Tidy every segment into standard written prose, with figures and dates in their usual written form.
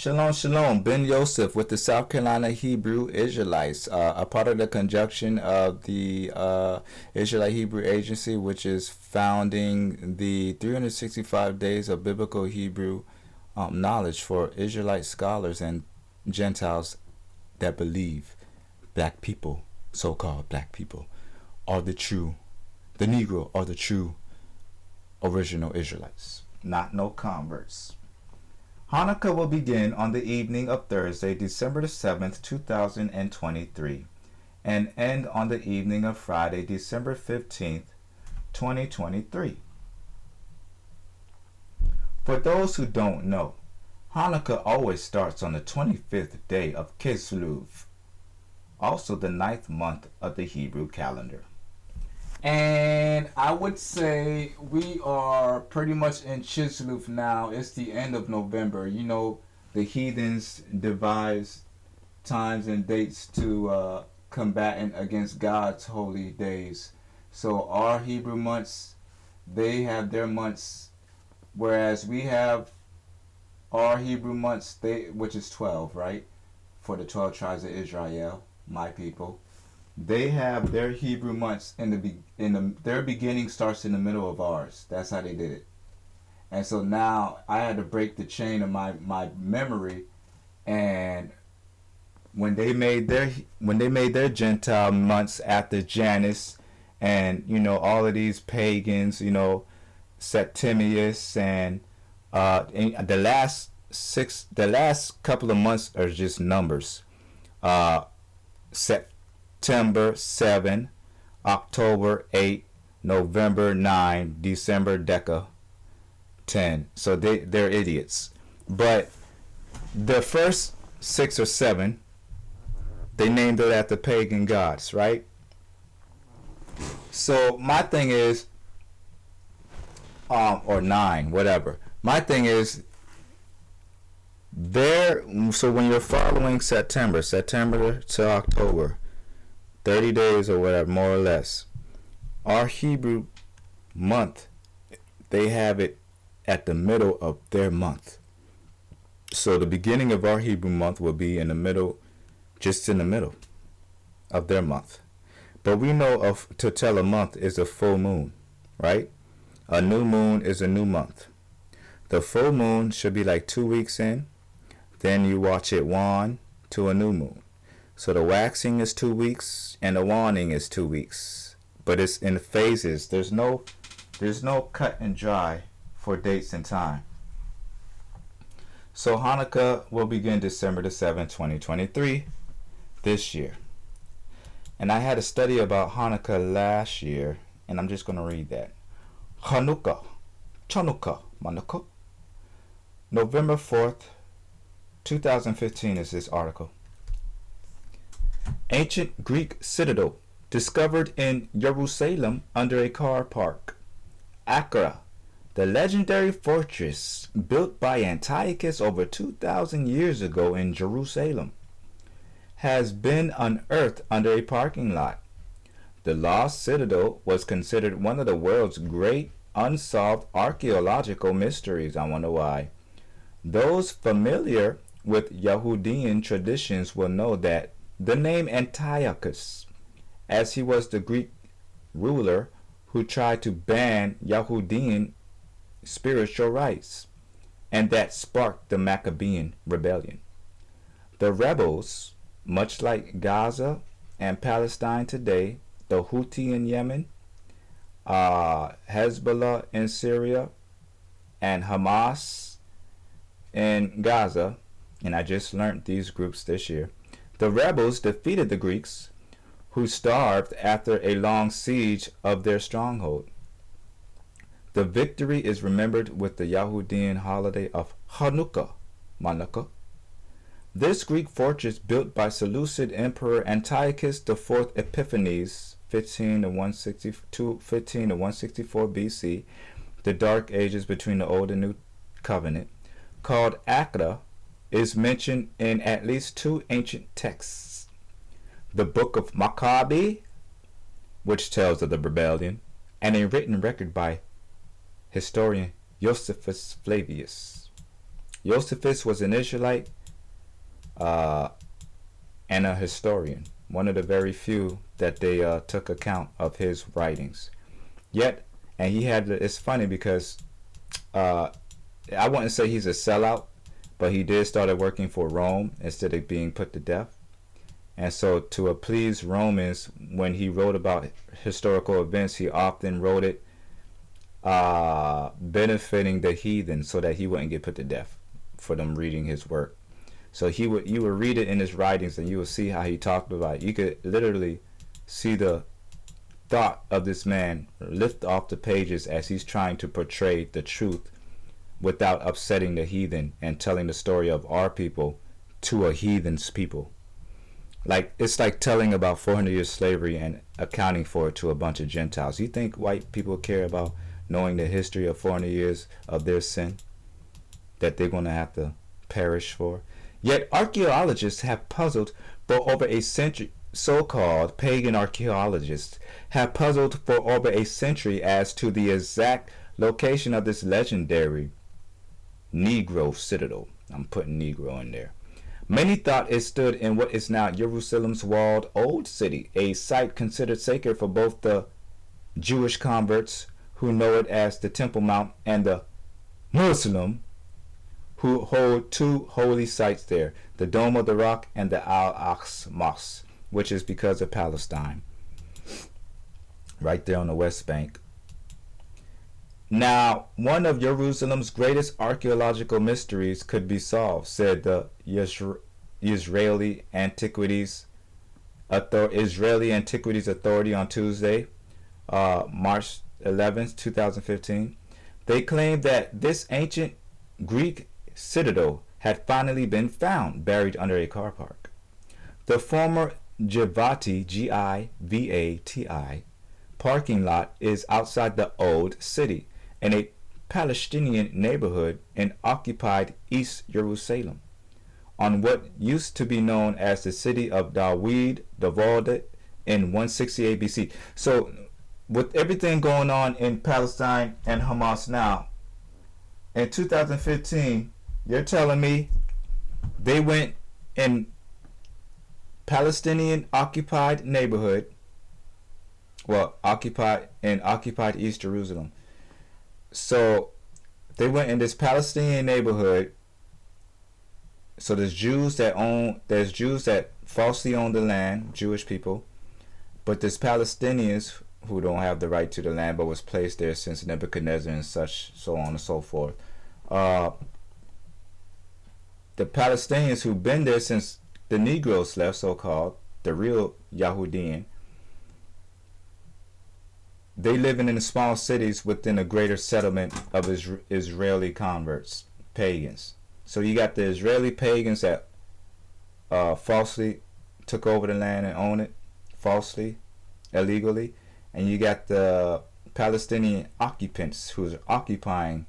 Shalom, shalom. Ben Yosef with the South Carolina Hebrew Israelites, a part of the conjunction of the Israelite Hebrew Agency, which is founding the 365 days of biblical Hebrew knowledge for Israelite scholars and Gentiles that believe black people, so-called black people, are the Negro are the true original Israelites, not no converts. Hanukkah will begin on the evening of Thursday, December the 7th, 2023, and end on the evening of Friday, December 15th, 2023. For those who don't know, Hanukkah always starts on the 25th day of Kislev, also the 9th month of the Hebrew calendar. And I would say we are pretty much in Kislev now. It's the end of November. You know, the heathens devised times and dates to combat against God's holy days. So our Hebrew months, they have their months, whereas we have our Hebrew months, which is 12, right? For the 12 tribes of Israel, my people. They have their Hebrew months their beginning starts in the middle of ours. That's how they did it. And so now I had to break the chain of my memory, and when they made their Gentile months after Janus, and all of these pagans, Septimius, and the last couple of months are just numbers. September 7, October 8, November 9, December Deca 10. So they're idiots. But the first 6 or 7, they named it after pagan gods, right? So my thing is, or 9, whatever. My thing is, so when you're following September to October, 30 days or whatever, more or less, our Hebrew month, they have it at the middle of their month. So the beginning of our Hebrew month will be in the middle, just in the middle of their month. But we know to tell a month is a full moon, right? A new moon is a new month. The full moon should be like 2 weeks in. Then you watch it wane to a new moon. So the waxing is 2 weeks and the waning is 2 weeks. But it's in phases. There's no cut and dry for dates and time. So Hanukkah will begin December the 7th, 2023, this year. And I had a study about Hanukkah last year, and I'm just going to read that. Hanukkah, Chanukah, Hanukkah. November 4th, 2015 is this article. Ancient Greek citadel discovered in Jerusalem under a car park. Acra, the legendary fortress built by Antiochus over 2,000 years ago in Jerusalem, has been unearthed under a parking lot. The lost citadel was considered one of the world's great unsolved archaeological mysteries. I wonder why. Those familiar with Yahudian traditions will know that the name Antiochus, as he was the Greek ruler who tried to ban Yahudian spiritual rites, and that sparked the Maccabean rebellion. The rebels, much like Gaza and Palestine today, the Houthi in Yemen, Hezbollah in Syria, and Hamas in Gaza, and I just learned these groups this year. The rebels defeated the Greeks, who starved after a long siege of their stronghold. The victory is remembered with the Yahudian holiday of Hanukkah, Hanukkah. This Greek fortress, built by Seleucid Emperor Antiochus IV Epiphanes, 15 to 164 BC, the Dark Ages between the Old and New Covenant, called Acra, is mentioned in at least 2 ancient texts. The Book of Maccabees, which tells of the rebellion, and a written record by historian Josephus Flavius. Josephus was an Israelite and a historian, one of the very few that they took account of his writings. Yet, and he had, it's funny because I wouldn't say he's a sellout, but he did start working for Rome instead of being put to death. And so to appease Romans, when he wrote about historical events, he often wrote it benefiting the heathen so that he wouldn't get put to death for them reading his work. So you would read it in his writings and you would see how he talked about it. You could literally see the thought of this man lift off the pages as he's trying to portray the truth without upsetting the heathen and telling the story of our people to a heathen's people. Like, it's like telling about 400 years slavery and accounting for it to a bunch of Gentiles. You think white people care about knowing the history of 400 years of their sin that they're going to have to perish for? Yet archaeologists have puzzled for over a century. So-called pagan archaeologists have puzzled for over a century as to the exact location of this legendary Negro citadel. I'm putting Negro in there. Many thought it stood in what is now Jerusalem's walled old city, a site considered sacred for both the Jewish converts who know it as the Temple Mount and the Muslim who hold two holy sites there, the Dome of the Rock and the Al-Aqsa Mosque, which is because of Palestine, right there on the West Bank. Now, one of Jerusalem's greatest archaeological mysteries could be solved, said the Israeli Antiquities Authority on Tuesday, March 11th, 2015. They claimed that this ancient Greek citadel had finally been found, buried under a car park. The former Givati, Givati, parking lot is outside the old city, in a Palestinian neighborhood in occupied East Jerusalem, on what used to be known as the city of Dawid in 168 BC. So, with everything going on in Palestine and Hamas now, in 2015, you're telling me they went in Palestinian occupied neighborhood, occupied East Jerusalem. So they went in this Palestinian neighborhood. So there's Jews that falsely own the land, Jewish people, but there's Palestinians who don't have the right to the land but was placed there since Nebuchadnezzar and such, so on and so forth. The Palestinians who've been there since the Negroes left, so-called, the real Yahudian, they live in the small cities within a greater settlement of Israeli converts, pagans. So you got the Israeli pagans that falsely took over the land and own it, falsely, illegally. And you got the Palestinian occupants who's occupying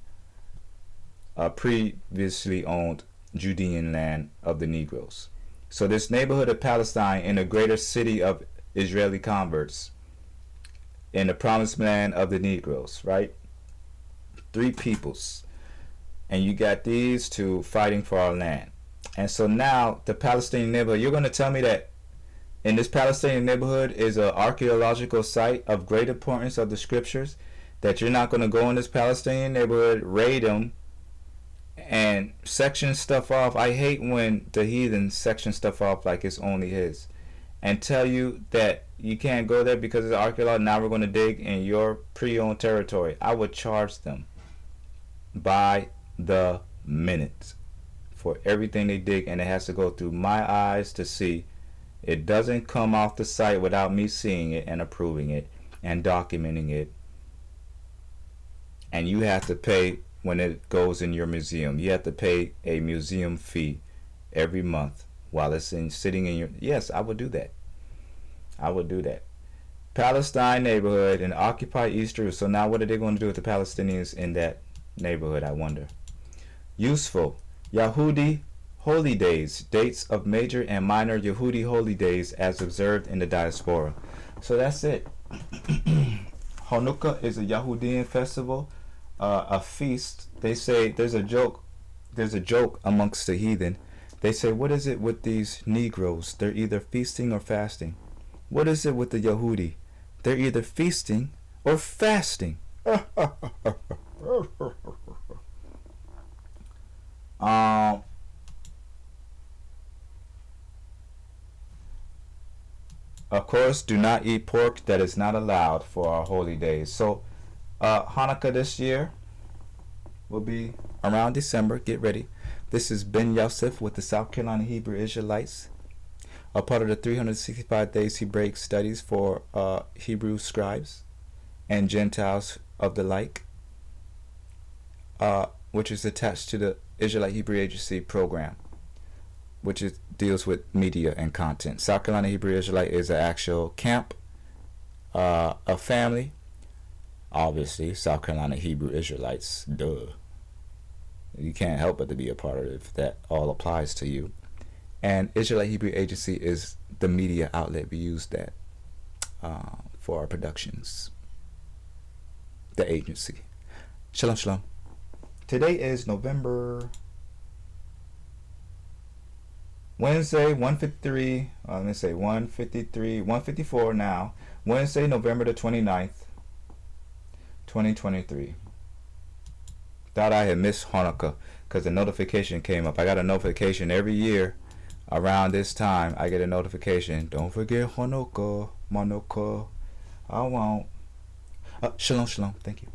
previously owned Judean land of the Negroes. So this neighborhood of Palestine in a greater city of Israeli converts in the promised land of the Negroes, right? Three peoples. And you got these two fighting for our land. And so now the Palestinian neighborhood, you're going to tell me that in this Palestinian neighborhood is an archaeological site of great importance of the scriptures, that you're not going to go in this Palestinian neighborhood, raid them, and section stuff off. I hate when the heathen section stuff off like it's only his, and tell you that you can't go there because it's archaeological. Now we're going to dig in your pre-owned territory. I would charge them by the minute for everything they dig, and it has to go through my eyes to see. It doesn't come off the site without me seeing it and approving it and documenting it. And you have to pay when it goes in your museum. You have to pay a museum fee every month while it's sitting in your... Yes, I would do that. I would do that. Palestine neighborhood in occupied East Jerusalem. So now what are they going to do with the Palestinians in that neighborhood, I wonder? Useful. Yahudi holy days. Dates of major and minor Yehudi holy days as observed in the diaspora. So that's it. Hanukkah is a Yahudian festival, a feast. They say there's a joke there's a joke amongst the heathen. They say, what is it with these Negroes? They're either feasting or fasting. What is it with the Yehudi? They're either feasting or fasting. um, of course, do not eat pork. That is not allowed for our holy days. So, Hanukkah this year will be around December. Get ready. This is Ben Yosef with the South Carolina Hebrew Israelites, a part of the 365 Days Hebraic Studies for Hebrew scribes and Gentiles of the like, which is attached to the Israelite Hebrew Agency program, which deals with media and content. South Carolina Hebrew Israelite is an actual camp, a family. Obviously, South Carolina Hebrew Israelites, duh. You can't help but to be a part of it if that all applies to you. And Israelite Hebrew Agency is the media outlet we use that for our productions. The agency. Shalom, shalom. Today is Wednesday, 153. Let me say 153, 154 now. Wednesday, November the 29th, 2023. Thought I had missed Hanukkah because the notification came up. I got a notification every year around this time. I get a notification. Don't forget Hanukkah, Manukkah. I won't. Shalom, shalom. Thank you.